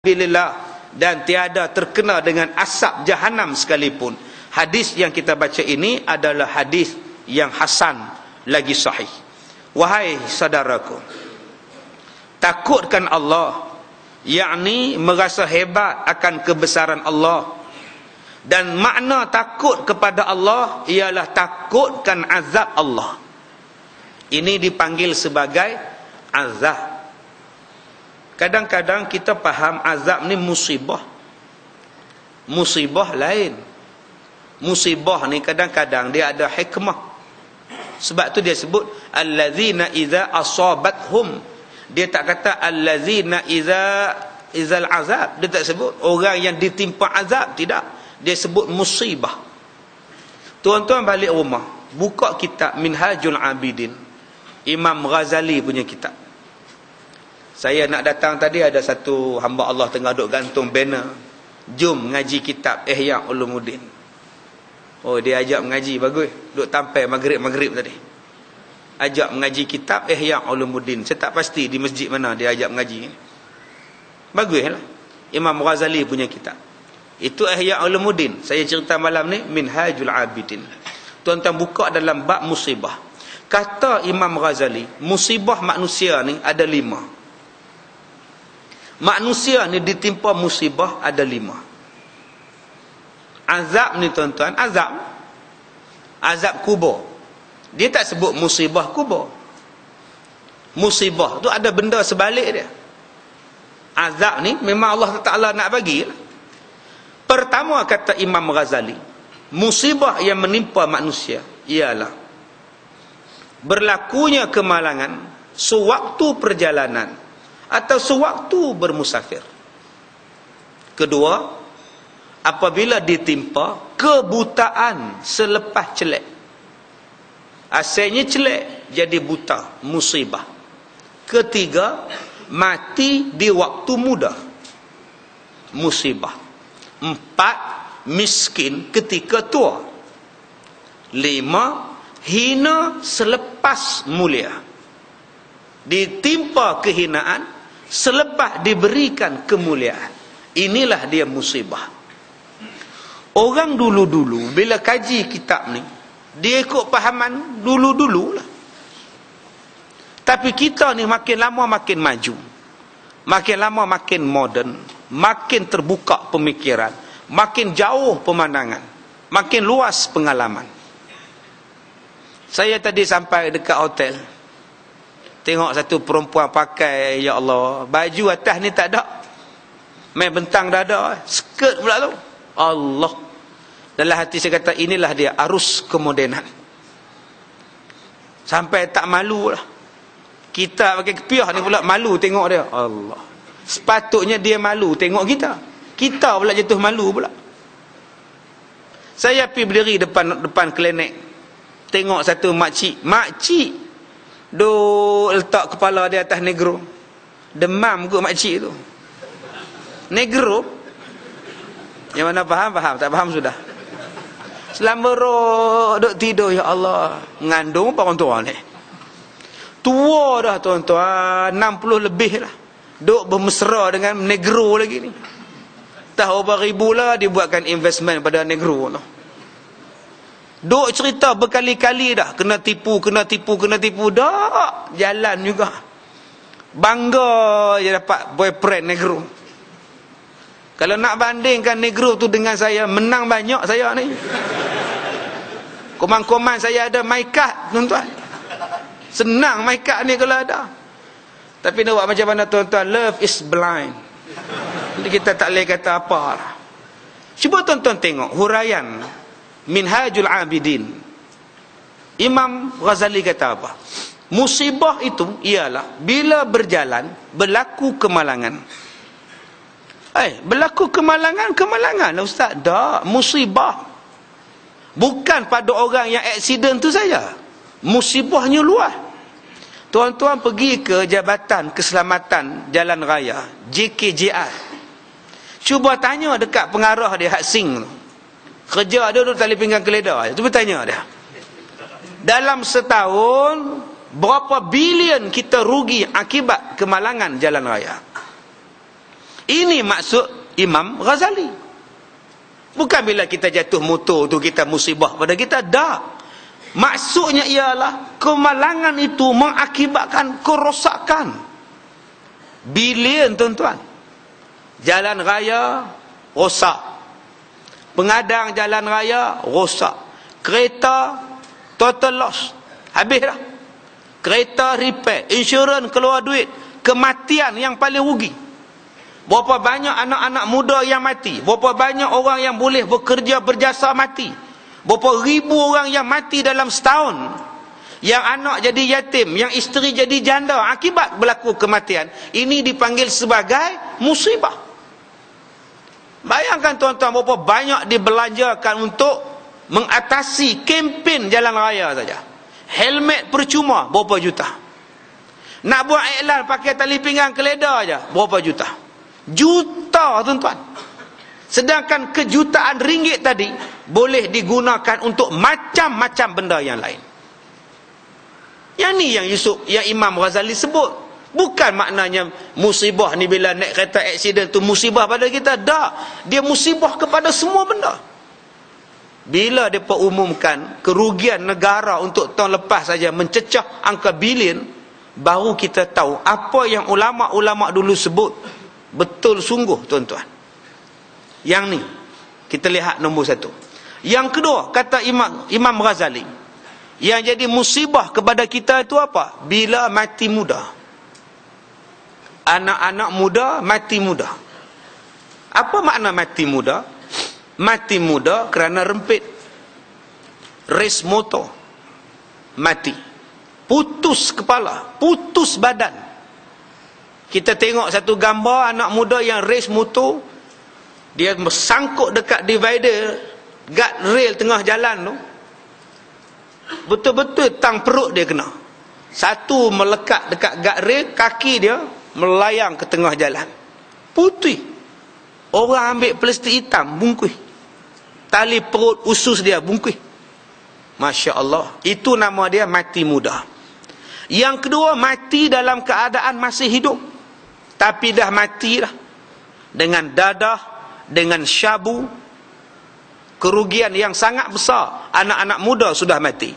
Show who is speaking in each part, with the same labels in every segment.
Speaker 1: bilillah, dan tiada terkena dengan asap jahanam sekalipun. Hadis yang kita baca ini adalah hadis yang hasan lagi sahih. Wahai saudaraku, takutkan Allah, yakni merasa hebat akan kebesaran Allah. Dan makna takut kepada Allah ialah takutkan azab Allah. Ini dipanggil sebagai azab. Kadang-kadang kita faham azab ni musibah. Musibah lain. Musibah ni kadang-kadang dia ada hikmah. Sebab tu dia sebut allazina idza asabathum. Dia tak kata allazina izal azab. Dia tak sebut orang yang ditimpa azab, tidak. Dia sebut musibah. Tuan-tuan balik rumah, buka kitab Minhajul Abidin, Imam Ghazali punya kitab. Saya nak datang tadi, ada satu hamba Allah tengah duk gantung banner, jom ngaji kitab Ihya Ulumuddin. Oh, dia ajak mengaji, bagus. Duk tampil maghrib tadi, ajak mengaji kitab Ihya Ulumuddin. Saya tak pasti di masjid mana dia ajak mengaji. Baguslah, Imam Ghazali punya kitab. Itu Ihya Ulumuddin. Saya cerita malam ni Minhajul Abidin. Tuan-tuan buka dalam bab musibah. Kata Imam Ghazali, musibah manusia ni ada 5. Manusia ni ditimpa musibah ada 5. Azab ni tuan-tuan, azab kubur. Dia tak sebut musibah kubur. Musibah tu ada benda sebalik dia. Azab ni memang Allah Ta'ala nak bagi. Pertama kata Imam Ghazali, musibah yang menimpa manusia ialah berlakunya kemalangan sewaktu perjalanan atau sewaktu bermusafir. Kedua, apabila ditimpa kebutaan selepas celek. Asalnya celek jadi buta, musibah. Ketiga, mati di waktu muda, musibah. 4, miskin ketika tua. 5, hina selepas mulia. Ditimpa kehinaan selepas diberikan kemuliaan. Inilah dia musibah. Orang dulu-dulu bila kaji kitab ni, dia ikut pahaman dulu-dululah. Tapi kita ni makin lama makin maju, makin lama makin moden, makin terbuka pemikiran, makin jauh pemandangan, makin luas pengalaman. Saya tadi sampai dekat hotel, tengok satu perempuan pakai, ya Allah, baju atas ni tak ada, main bentang dada, skirt pula tu. Allah. Dalam hati saya kata, inilah dia arus kemodenan. Sampai tak malu lah. Kita pakai kepiah ni pula malu tengok dia. Allah. Sepatutnya dia malu tengok kita. Kita pula jatuh malu pula. Saya pergi berdiri depan klinik. Tengok satu makcik duk letak kepala di atas negro. Demam kot makcik tu. Negro. Yang mana faham? Tak faham sudah. Selama duk tidur, ya Allah. Mengandung apa orang tua ni? Tua dah tuan-tuan, 60 lebih lah. Duk bermesra dengan negro lagi ni. Tahu berapa ribu lah dibuatkan investment pada negro tu. Duk cerita berkali-kali dah. Kena tipu. Dah jalan juga. Bangga je dapat boyfriend negro. Kalau nak bandingkan negro tu dengan saya, menang banyak saya ni. Komand-komand saya ada maikat, tuan-tuan. Senang maikat ni kalau ada. Tapi nak buat macam mana tuan-tuan? Love is blind. Jadi kita tak boleh kata apa lah. Cuba tuan-tuan tengok huraian Minhajul Abidin. Imam Ghazali kata apa? Musibah itu ialah bila berjalan berlaku kemalangan. Berlaku kemalangan Ustaz. Tak, musibah. Bukan pada orang yang aksiden tu saja. Musibahnya luas. Tuan-tuan pergi ke Jabatan Keselamatan Jalan Raya, JKJR. Cuba tanya dekat pengarah dia, Hak Sing tu. Kerja dia duduk tali pinggang keledar. Cuba tanya dia. Dalam setahun, berapa bilion kita rugi akibat kemalangan jalan raya? Ini maksud Imam Ghazali. Bukan bila kita jatuh motor tu kita musibah pada kita. Tak. Maksudnya ialah kemalangan itu mengakibatkan kerosakan. Bilion tuan-tuan. Jalan raya rosak. Pengadang jalan raya rosak. Kereta total loss. Habis dah. Kereta repair. Insurans keluar duit. Kematian yang paling rugi. Berapa banyak anak-anak muda yang mati. Berapa banyak orang yang boleh bekerja berjasa mati. Berapa ribu orang yang mati dalam setahun. Yang anak jadi yatim. Yang isteri jadi janda. Akibat berlaku kematian. Ini dipanggil sebagai musibah. Bayangkan tuan-tuan berapa banyak dibelanjakan untuk mengatasi kempen jalan raya saja. Helmet percuma berapa juta. Nak buat iklan pakai tali pinggang keledar aja berapa juta. Juta tuan-tuan. Sedangkan kejutaan ringgit tadi boleh digunakan untuk macam-macam benda yang lain. Yang ni yang Imam Ghazali sebut. Bukan maknanya musibah ni bila naik kereta aksiden tu musibah pada kita. Tak. Dia musibah kepada semua benda. Bila mereka umumkan kerugian negara untuk tahun lepas saja mencecah angka bilion, baru kita tahu apa yang ulama-ulama dulu sebut betul sungguh tuan-tuan. Yang ni kita lihat nombor satu. Yang kedua, kata Imam Ghazali, yang jadi musibah kepada kita itu apa? Bila mati muda. Anak-anak muda mati muda. Apa makna mati muda? Mati muda kerana rempit. Race motor mati. Putus kepala, putus badan. Kita tengok satu gambar anak muda yang race motor, dia bersangkut dekat divider, guard rail tengah jalan tu. Betul-betul tang perut dia kena. Satu melekat dekat guard rail, kaki dia melayang ke tengah jalan. Putih. Orang ambil plastik hitam, bungkus. Tali perut usus dia, bungkus. Masya Allah. Itu nama dia mati muda. Yang kedua, mati dalam keadaan masih hidup. Tapi dah mati dah. Dengan dadah, dengan syabu. Kerugian yang sangat besar. Anak-anak muda sudah mati.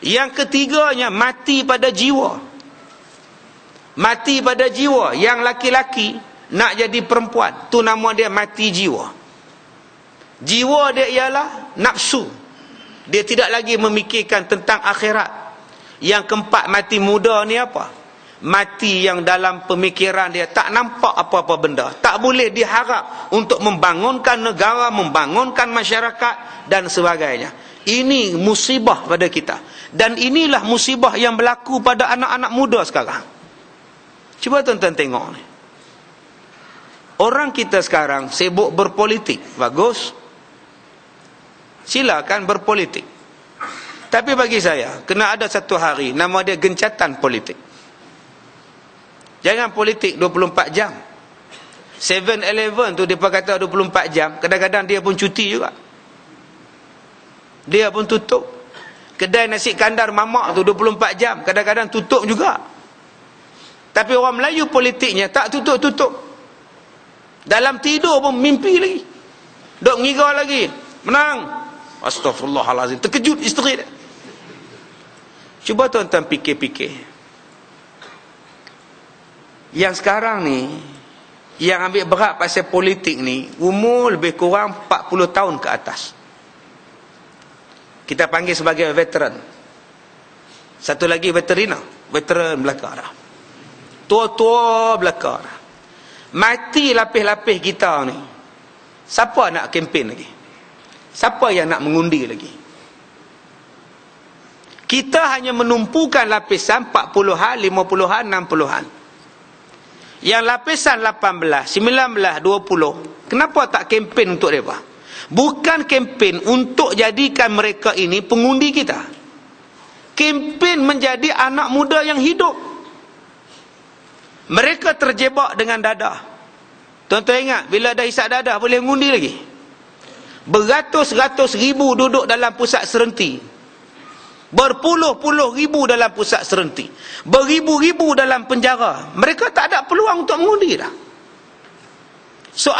Speaker 1: Yang ketiganya, mati pada jiwa. Mati pada jiwa. Yang laki-laki nak jadi perempuan. Tu nama dia mati jiwa. Jiwa dia ialah nafsu. Dia tidak lagi memikirkan tentang akhirat. Yang keempat, mati muda ni apa? Mati yang dalam pemikiran dia tak nampak apa-apa benda. Tak boleh diharap untuk membangunkan negara, membangunkan masyarakat dan sebagainya. Ini musibah pada kita. Dan inilah musibah yang berlaku pada anak-anak muda sekarang. Cuba tuan-tuan tengok ni. Orang kita sekarang sibuk berpolitik. Bagus. Silakan berpolitik. Tapi bagi saya, kena ada satu hari, nama dia gencatan politik. Jangan politik 24 jam. 7-Eleven tu dia kata 24 jam. Kadang-kadang dia pun cuti juga. Dia pun tutup. Kedai nasi kandar mamak tu 24 jam. Kadang-kadang tutup juga. Tapi orang Melayu politiknya tak tutup-tutup. Dalam tidur pun mimpi lagi. Dok ngigar lagi. Menang. Astaghfirullahalazim. Terkejut isteri dia. Cuba tuan-tuan fikir-fikir. Yang sekarang ni, yang ambil berat pasal politik ni, umur lebih kurang 40 tahun ke atas. Kita panggil sebagai veteran. Satu lagi veteran belakang dah. Tua-tua belakang dah. Mati lapis-lapis kita ni. Siapa nak kempen lagi? Siapa yang nak mengundi lagi? Kita hanya menumpukan lapisan 40-an, 50-an, 60-an. Yang lapisan 18, 19, 20, kenapa tak kempen untuk mereka? Bukan kempen untuk jadikan mereka ini pengundi kita. Kempen menjadi anak muda yang hidup. Mereka terjebak dengan dadah. Tuan-tuan ingat, bila dah hisap dadah boleh mengundi lagi? Beratus-ratus ribu duduk dalam pusat serenti. Berpuluh-puluh ribu dalam pusat serenti. Beribu-ribu dalam penjara. Mereka tak ada peluang untuk mengundi dah. So